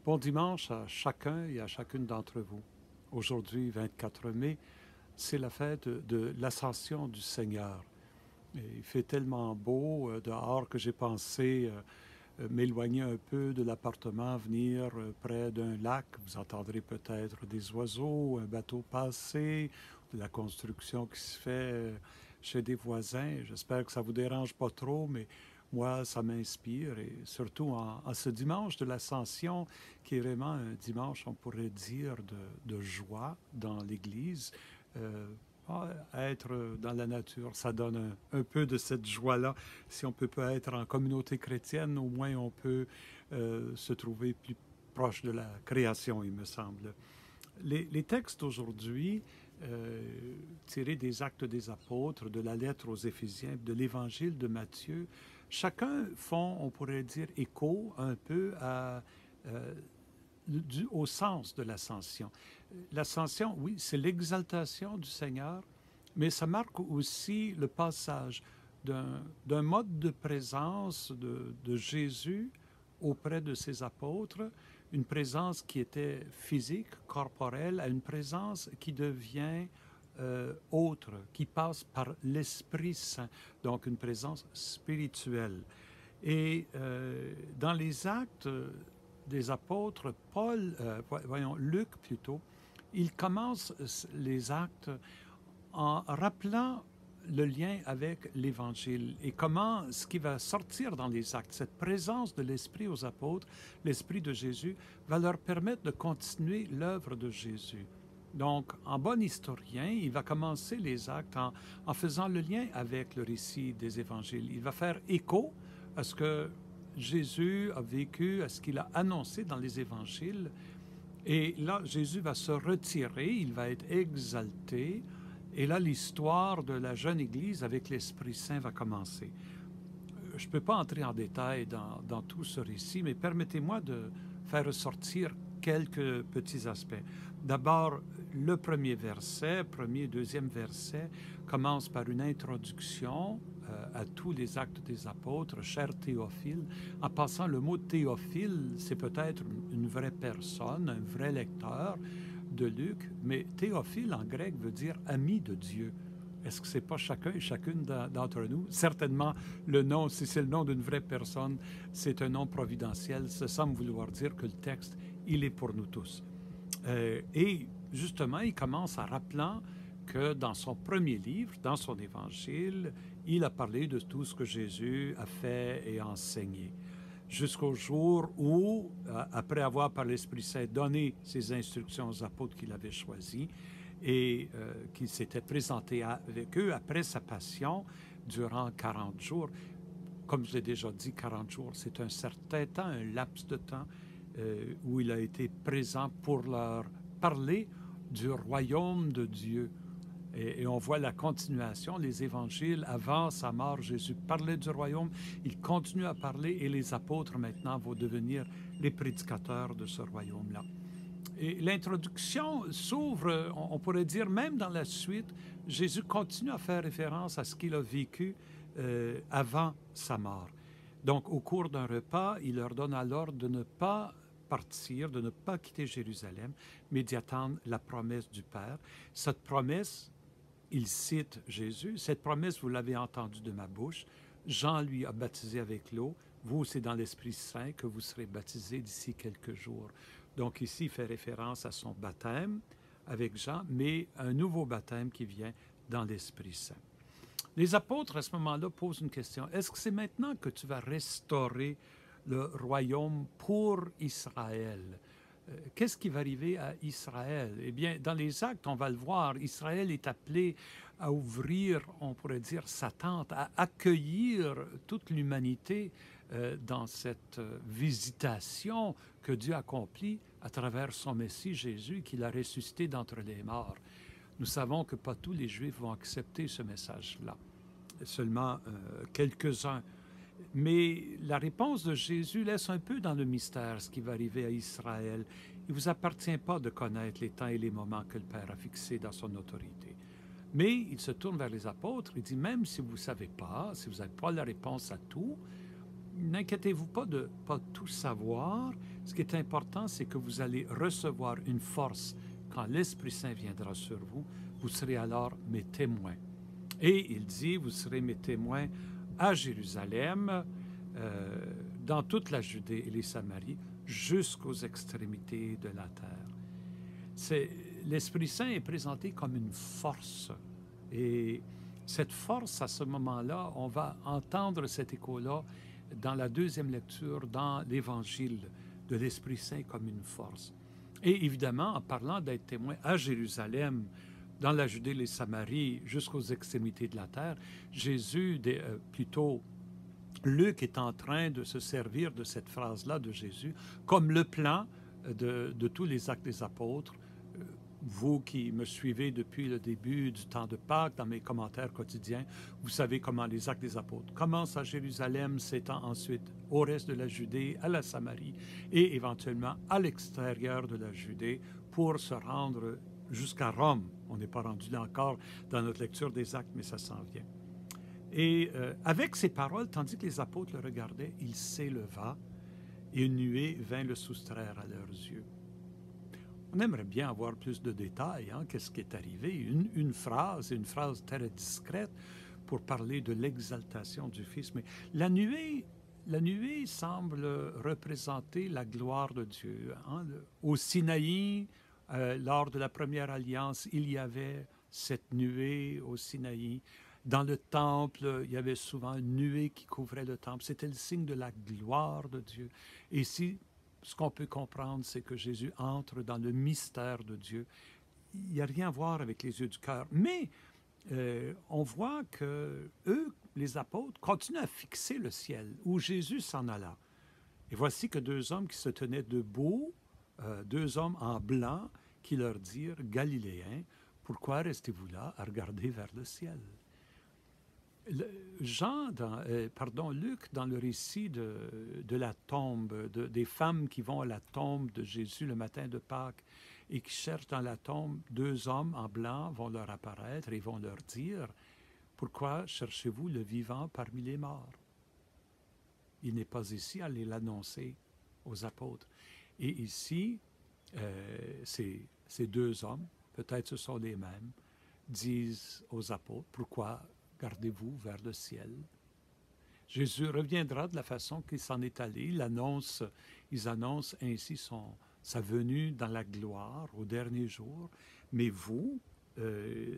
Bon dimanche à chacun et à chacune d'entre vous. Aujourd'hui, 24 mai, c'est la fête de l'Ascension du Seigneur. Et il fait tellement beau dehors que j'ai pensé m'éloigner un peu de l'appartement, venir près d'un lac. Vous entendrez peut-être des oiseaux, un bateau passer, de la construction qui se fait chez des voisins. J'espère que ça ne vous dérange pas trop, mais moi, ça m'inspire. Et surtout en ce dimanche de l'Ascension, qui est vraiment un dimanche, on pourrait dire, de joie dans l'Église. Euh, Être dans la nature, ça donne un peu de cette joie-là. Si on peut pas être en communauté chrétienne, au moins on peut se trouver plus proche de la création, il me semble. Les textes d'aujourd'hui, tirés des Actes des Apôtres, de la lettre aux Éphésiens, de l'Évangile de Matthieu, chacun font, on pourrait dire, écho un peu au sens de l'ascension. L'ascension, oui, c'est l'exaltation du Seigneur, mais ça marque aussi le passage d'un mode de présence de Jésus auprès de ses apôtres, une présence qui était physique, corporelle, à une présence qui devient autre, qui passe par l'Esprit Saint, donc une présence spirituelle. Et dans les actes des apôtres, Luc plutôt, il commence les actes en rappelant le lien avec l'Évangile et comment ce qui va sortir dans les actes, cette présence de l'Esprit aux apôtres, l'Esprit de Jésus, va leur permettre de continuer l'œuvre de Jésus. Donc, en bon historien, il va commencer les actes en faisant le lien avec le récit des Évangiles. Il va faire écho à ce que Jésus a vécu, à ce qu'il a annoncé dans les Évangiles. Et là, Jésus va se retirer, il va être exalté. Et là, l'histoire de la jeune Église avec l'Esprit Saint va commencer. Je ne peux pas entrer en détail dans tout ce récit, mais permettez-moi de faire ressortir quelques petits aspects. D'abord, le premier, deuxième verset commence par une introduction à tous les actes des apôtres, cher Théophile. En passant, le mot Théophile, c'est peut-être une vraie personne, un vrai lecteur de Luc, mais Théophile en grec veut dire ami de Dieu. Est-ce que ce n'est pas chacun et chacune d'entre nous? Certainement, le nom, si c'est le nom d'une vraie personne, c'est un nom providentiel. Ça semble vouloir dire que le texte, il est pour nous tous. Et justement, il commence en rappelant que dans son premier livre, dans son évangile, il a parlé de tout ce que Jésus a fait et enseigné. Jusqu'au jour où, après avoir par l'Esprit Saint donné ses instructions aux apôtres qu'il avait choisis, et qu'il s'était présenté avec eux après sa passion durant 40 jours. Comme je l'ai déjà dit, 40 jours, c'est un certain temps, un laps de temps où il a été présent pour leur parler du royaume de Dieu. Et on voit la continuation, les évangiles, avant sa mort, Jésus parlait du royaume, il continue à parler et les apôtres maintenant vont devenir les prédicateurs de ce royaume-là. Et l'introduction s'ouvre, on pourrait dire même dans la suite, Jésus continue à faire référence à ce qu'il a vécu avant sa mort. Donc, au cours d'un repas, il leur donne alors de ne pas partir, de ne pas quitter Jérusalem, mais d'y attendre la promesse du Père. Cette promesse, il cite Jésus, cette promesse, vous l'avez entendue de ma bouche, Jean lui a baptisé avec l'eau, vous, c'est dans l'Esprit Saint que vous serez baptisés d'ici quelques jours. Donc ici, il fait référence à son baptême avec Jean, mais un nouveau baptême qui vient dans l'Esprit Saint. Les apôtres, à ce moment-là, posent une question. Est-ce que c'est maintenant que tu vas restaurer le royaume pour Israël? Qu'est-ce qui va arriver à Israël? Eh bien, dans les actes, on va le voir, Israël est appelé à ouvrir, on pourrait dire, sa tente, à accueillir toute l'humanité dans cette visitation que Dieu accomplit à travers son Messie Jésus, qu'il a ressuscité d'entre les morts. Nous savons que pas tous les Juifs vont accepter ce message-là, seulement quelques-uns. Mais la réponse de Jésus laisse un peu dans le mystère ce qui va arriver à Israël. Il ne vous appartient pas de connaître les temps et les moments que le Père a fixés dans son autorité. Mais il se tourne vers les apôtres et dit, même si vous ne savez pas, si vous n'avez pas la réponse à tout, n'inquiétez-vous pas de ne pas tout savoir. Ce qui est important, c'est que vous allez recevoir une force quand l'Esprit Saint viendra sur vous. Vous serez alors mes témoins. Et il dit, vous serez mes témoins à Jérusalem, dans toute la Judée et les Samaries, jusqu'aux extrémités de la terre. L'Esprit Saint est présenté comme une force. Et cette force, à ce moment-là, on va entendre cet écho-là dans la deuxième lecture, dans l'Évangile de l'Esprit Saint comme une force. Et évidemment, en parlant d'être témoin à Jérusalem, dans la Judée et les Samaries, jusqu'aux extrémités de la terre, Jésus, plutôt Luc est en train de se servir de cette phrase-là de Jésus comme le plan de tous les actes des apôtres. Vous qui me suivez depuis le début du temps de Pâques, dans mes commentaires quotidiens, vous savez comment les actes des apôtres commencent à Jérusalem, s'étend ensuite au reste de la Judée, à la Samarie et éventuellement à l'extérieur de la Judée pour se rendre jusqu'à Rome. On n'est pas rendu là encore dans notre lecture des actes, mais ça s'en vient. Et avec ces paroles, tandis que les apôtres le regardaient, il s'éleva et une nuée vint le soustraire à leurs yeux. On aimerait bien avoir plus de détails, hein, qu'est-ce qui est arrivé. Une phrase très discrète pour parler de l'exaltation du Fils. Mais la nuée semble représenter la gloire de Dieu. Hein. Au Sinaï, lors de la première alliance, il y avait cette nuée au Sinaï. Dans le temple, il y avait souvent une nuée qui couvrait le temple. C'était le signe de la gloire de Dieu. Et ici, ce qu'on peut comprendre, c'est que Jésus entre dans le mystère de Dieu. Il n'y a rien à voir avec les yeux du cœur. Mais on voit que eux, les apôtres, continuent à fixer le ciel, où Jésus s'en alla. Et voici que deux hommes qui se tenaient debout, deux hommes en blanc, qui leur dirent, « Galiléens, pourquoi restez-vous là à regarder vers le ciel ?» Luc, dans le récit de la tombe, des femmes qui vont à la tombe de Jésus le matin de Pâques et qui cherchent dans la tombe, deux hommes en blanc vont leur apparaître et vont leur dire « Pourquoi cherchez-vous le vivant parmi les morts ?» Il n'est pas ici à aller l'annoncer aux apôtres. Et ici, ces deux hommes, peut-être ce sont les mêmes, disent aux apôtres « Pourquoi gardez-vous vers le ciel ?» Jésus reviendra de la façon qu'il s'en est allé. Ils annoncent ainsi sa venue dans la gloire au dernier jour. Mais vous,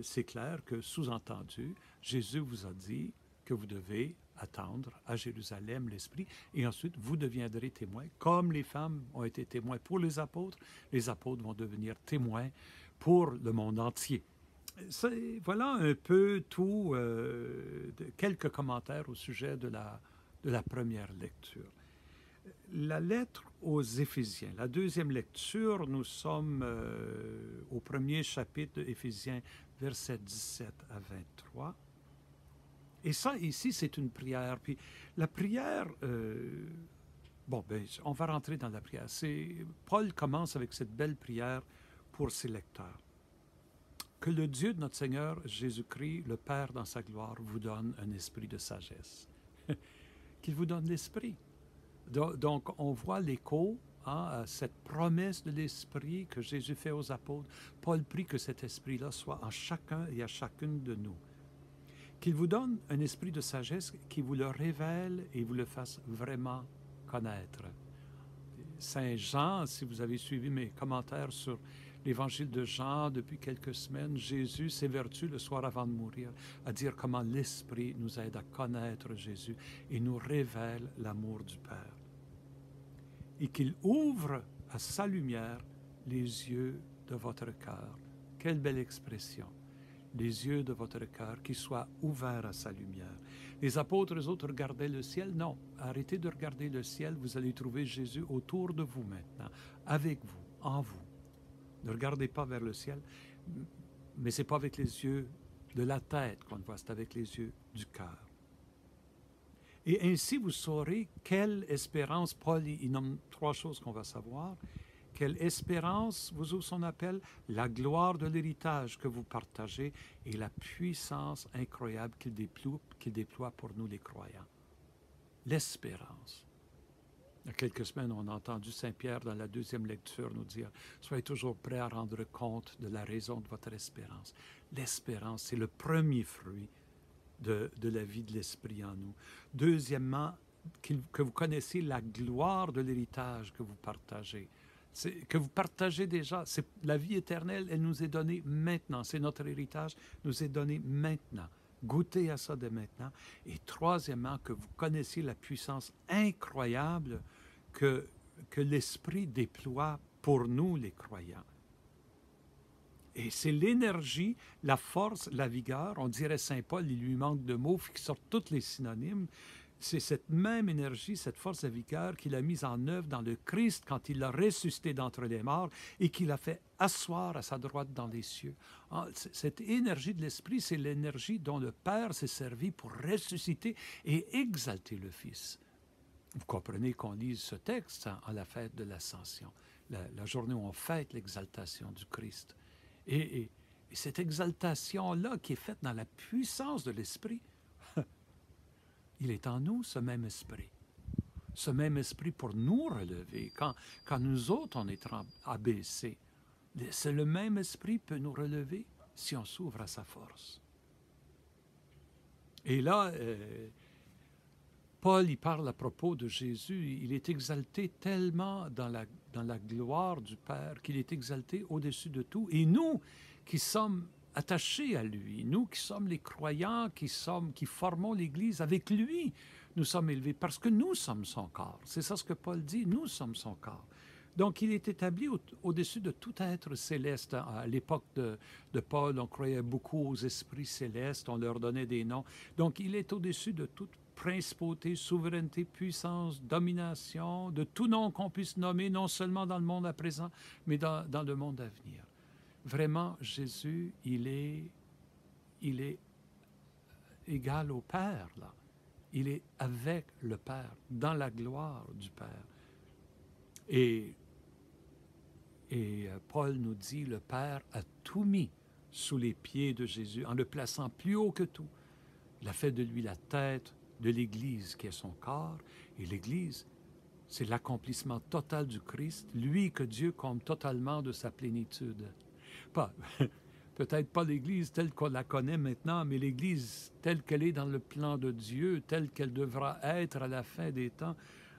c'est clair que, sous-entendu, Jésus vous a dit que vous devez attendre à Jérusalem l'Esprit et ensuite vous deviendrez témoins. Comme les femmes ont été témoins pour les apôtres vont devenir témoins pour le monde entier. Voilà un peu tout, quelques commentaires au sujet de la première lecture. La lettre aux Éphésiens, la deuxième lecture, nous sommes au premier chapitre d'Éphésiens, versets 17 à 23. Et ça, ici, c'est une prière. Puis la prière, on va rentrer dans la prière. Paul commence avec cette belle prière pour ses lecteurs. Que le Dieu de notre Seigneur Jésus-Christ, le Père dans sa gloire, vous donne un esprit de sagesse. Qu'il vous donne l'esprit. Donc, on voit l'écho à cette promesse de l'esprit que Jésus fait aux apôtres. Paul prie que cet esprit-là soit en chacun et à chacune de nous. Qu'il vous donne un esprit de sagesse qui vous le révèle et vous le fasse vraiment connaître. Saint Jean, si vous avez suivi mes commentaires sur l'Évangile de Jean depuis quelques semaines, Jésus s'évertue le soir avant de mourir à dire comment l'Esprit nous aide à connaître Jésus et nous révèle l'amour du Père. Et qu'il ouvre à sa lumière les yeux de votre cœur. Quelle belle expression! Les yeux de votre cœur qui soient ouverts à sa lumière. Les apôtres, eux autres, regardaient le ciel. Non, arrêtez de regarder le ciel. Vous allez trouver Jésus autour de vous maintenant, avec vous, en vous. Ne regardez pas vers le ciel, mais ce n'est pas avec les yeux de la tête qu'on le voit, c'est avec les yeux du cœur. Et ainsi, vous saurez quelle espérance, Paul, il nomme trois choses qu'on va savoir. Quelle espérance vous ouvre son appel, la gloire de l'héritage que vous partagez et la puissance incroyable qu'il déploie pour nous les croyants. l'espérance. Il y a quelques semaines, on a entendu Saint Pierre dans la deuxième lecture nous dire « Soyez toujours prêts à rendre compte de la raison de votre espérance. » L'espérance, c'est le premier fruit de la vie de l'Esprit en nous. Deuxièmement, que vous connaissiez la gloire de l'héritage que vous partagez. Que vous partagez déjà. La vie éternelle, elle nous est donnée maintenant. C'est notre héritage, nous est donné maintenant. Goûtez à ça dès maintenant. Et troisièmement, que vous connaissiez la puissance incroyable que l'Esprit déploie pour nous, les croyants. Et c'est l'énergie, la force, la vigueur. On dirait Saint Paul, il lui manque de mots, qui sortent tous les synonymes. C'est cette même énergie, cette force, la vigueur qu'il a mise en œuvre dans le Christ quand il l'a ressuscité d'entre les morts et qu'il a fait asseoir à sa droite dans les cieux. Cette énergie de l'Esprit, c'est l'énergie dont le Père s'est servi pour ressusciter et exalter le Fils. Vous comprenez qu'on lise ce texte à la fête de l'Ascension, la journée où on fête l'exaltation du Christ. Et cette exaltation-là qui est faite dans la puissance de l'Esprit, il est en nous, ce même esprit. Ce même esprit pour nous relever. Quand nous autres, on est abaissés, c'est le même esprit qui peut nous relever si on s'ouvre à sa force. Et là, Paul, il parle à propos de Jésus. Il est exalté tellement dans la gloire du Père qu'il est exalté au-dessus de tout. Et nous, qui sommes attachés à lui, nous qui sommes les croyants, qui formons l'Église avec lui, nous sommes élevés parce que nous sommes son corps. C'est ça ce que Paul dit, nous sommes son corps. Donc, il est établi au-dessus de tout être céleste. À l'époque de Paul, on croyait beaucoup aux esprits célestes, on leur donnait des noms. Donc, il est au-dessus de toute principauté, souveraineté, puissance, domination, de tout nom qu'on puisse nommer, non seulement dans le monde à présent, mais dans le monde à venir. Vraiment, Jésus, il est égal au Père, là. Il est avec le Père, dans la gloire du Père. Et Paul nous dit, le Père a tout mis sous les pieds de Jésus, en le plaçant plus haut que tout. Il a fait de lui la tête de l'Église, qui est son corps. Et l'Église, c'est l'accomplissement total du Christ, lui que Dieu comble totalement de sa plénitude. Peut-être pas l'Église telle qu'on la connaît maintenant, mais l'Église telle qu'elle est dans le plan de Dieu, telle qu'elle devra être à la fin des temps,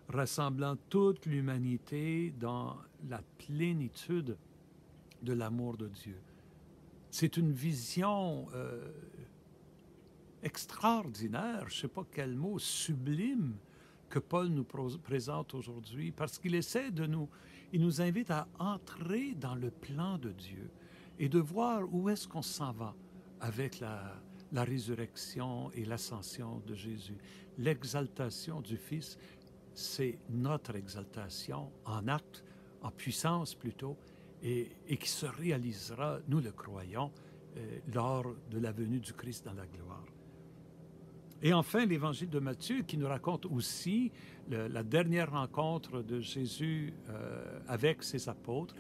rassemblant toute l'humanité dans la plénitude de l'amour de Dieu. C'est une vision extraordinaire, je ne sais pas quel mot, sublime, que Paul nous présente aujourd'hui, parce qu'il essaie il nous invite à entrer dans le plan de Dieu et de voir où est-ce qu'on s'en va avec la résurrection et l'ascension de Jésus. L'exaltation du Fils, c'est notre exaltation en acte, en puissance plutôt, et qui se réalisera, nous le croyons, lors de la venue du Christ dans la gloire. Et enfin, l'évangile de Matthieu qui nous raconte aussi la dernière rencontre de Jésus avec ses apôtres.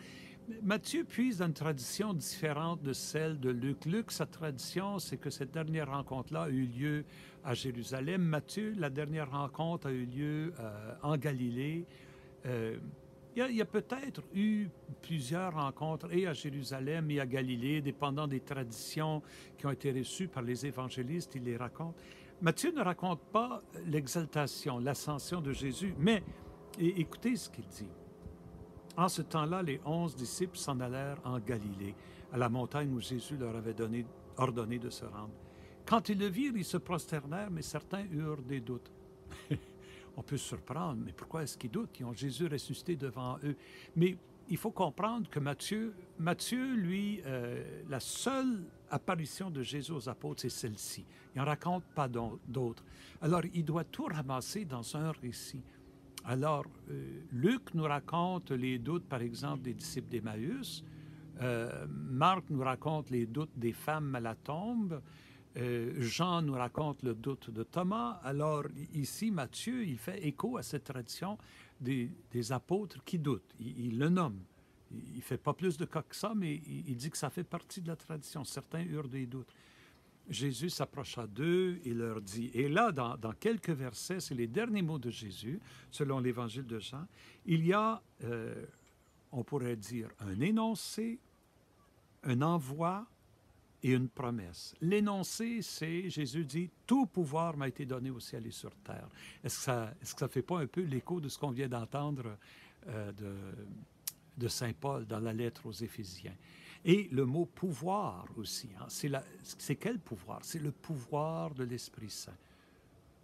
Matthieu puise dans une tradition différente de celle de Luc. Luc, sa tradition, c'est que cette dernière rencontre-là a eu lieu à Jérusalem. Matthieu, la dernière rencontre a eu lieu en Galilée. Il y a peut-être eu plusieurs rencontres et à Jérusalem et à Galilée, dépendant des traditions qui ont été reçues par les évangélistes, il les raconte. Matthieu ne raconte pas l'exaltation, l'ascension de Jésus, mais écoutez ce qu'il dit. En ce temps-là, les 11 disciples s'en allèrent en Galilée, à la montagne où Jésus leur avait ordonné de se rendre. Quand ils le virent, ils se prosternèrent, mais certains eurent des doutes. On peut se surprendre, mais pourquoi est-ce qu'ils doutent? Ils ont Jésus ressuscité devant eux. Mais il faut comprendre que Matthieu, lui, la seule apparition de Jésus aux apôtres, c'est celle-ci. Il n'en raconte pas d'autres. Alors, il doit tout ramasser dans un récit. Alors, Luc nous raconte les doutes, par exemple, des disciples d'Emmaüs. Marc nous raconte les doutes des femmes à la tombe. Jean nous raconte le doute de Thomas. Alors, ici, Matthieu, il fait écho à cette tradition des apôtres qui doutent. Il le nomme. Il ne fait pas plus de cas que ça, mais il dit que ça fait partie de la tradition. Certains eurent des doutes. Jésus s'approcha d'eux et leur dit, et là, dans quelques versets, c'est les derniers mots de Jésus, selon l'Évangile de Jean, il y a, on pourrait dire, un énoncé, un envoi et une promesse. L'énoncé, c'est, Jésus dit, tout pouvoir m'a été donné au ciel et sur terre. Est-ce que ça fait pas un peu l'écho de ce qu'on vient d'entendre de Saint Paul dans la lettre aux Éphésiens? Et le mot pouvoir aussi, hein, c'est quel pouvoir? C'est le pouvoir de l'Esprit Saint.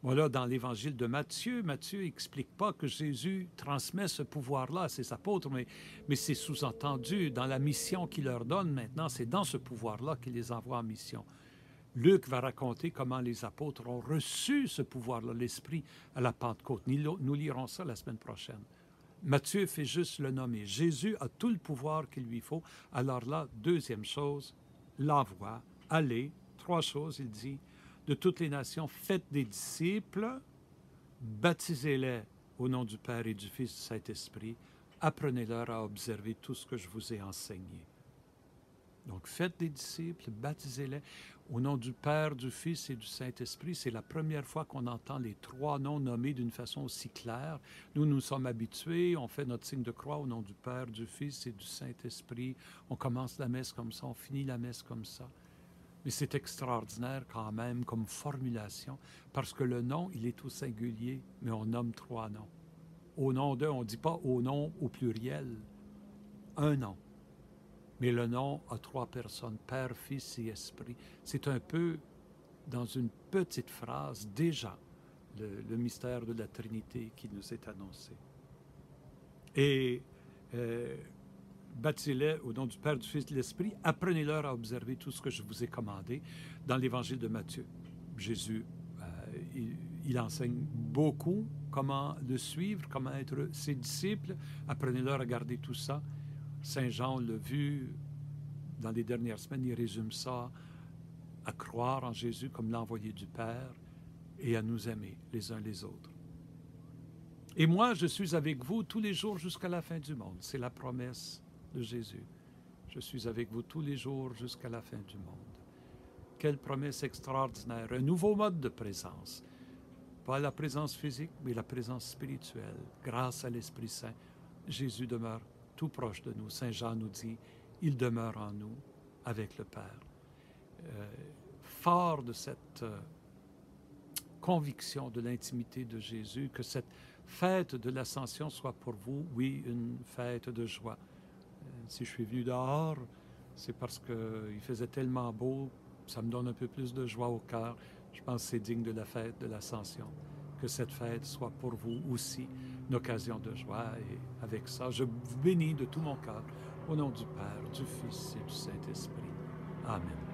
Voilà, dans l'évangile de Matthieu, Matthieu n'explique pas que Jésus transmet ce pouvoir-là à ses apôtres, mais c'est sous-entendu dans la mission qu'il leur donne maintenant, c'est dans ce pouvoir-là qu'il les envoie en mission. Luc va raconter comment les apôtres ont reçu ce pouvoir-là, l'Esprit, à la Pentecôte. Nous lirons ça la semaine prochaine. Matthieu fait juste le nommer. Jésus a tout le pouvoir qu'il lui faut. Alors là, deuxième chose, l'envoi. Allez, trois choses, il dit, de toutes les nations, faites des disciples, baptisez-les au nom du Père et du Fils et du Saint-Esprit, apprenez-leur à observer tout ce que je vous ai enseigné. Donc, faites des disciples, baptisez-les au nom du Père, du Fils et du Saint-Esprit. C'est la première fois qu'on entend les trois noms nommés d'une façon aussi claire. Nous, nous sommes habitués, on fait notre signe de croix au nom du Père, du Fils et du Saint-Esprit. On commence la messe comme ça, on finit la messe comme ça. Mais c'est extraordinaire quand même comme formulation, parce que le nom, il est au singulier, mais on nomme trois noms. Au nom d'un, on ne dit pas au nom au pluriel, un nom. Mais le nom a trois personnes, Père, Fils et Esprit. C'est un peu, dans une petite phrase, déjà, le mystère de la Trinité qui nous est annoncé. Et baptisez-les au nom du Père, du Fils et de l'Esprit. Apprenez-leur à observer tout ce que je vous ai commandé dans l'Évangile de Matthieu. Jésus, il enseigne beaucoup comment le suivre, comment être ses disciples. Apprenez-leur à garder tout ça. Saint Jean l'a vu dans les dernières semaines, il résume ça à croire en Jésus comme l'envoyé du Père et à nous aimer les uns les autres. Et moi, je suis avec vous tous les jours jusqu'à la fin du monde. C'est la promesse de Jésus. Je suis avec vous tous les jours jusqu'à la fin du monde. Quelle promesse extraordinaire. Un nouveau mode de présence. Pas la présence physique, mais la présence spirituelle. Grâce à l'Esprit Saint, Jésus demeure tout proche de nous. Saint Jean nous dit, il demeure en nous avec le Père. Fort de cette conviction de l'intimité de Jésus, que cette fête de l'Ascension soit pour vous, oui, une fête de joie. Si je suis venu dehors, c'est parce qu'il faisait tellement beau, ça me donne un peu plus de joie au cœur. Je pense que c'est digne de la fête de l'Ascension. Que cette fête soit pour vous aussi une occasion de joie. Et avec ça, je vous bénis de tout mon cœur, au nom du Père, du Fils et du Saint-Esprit. Amen.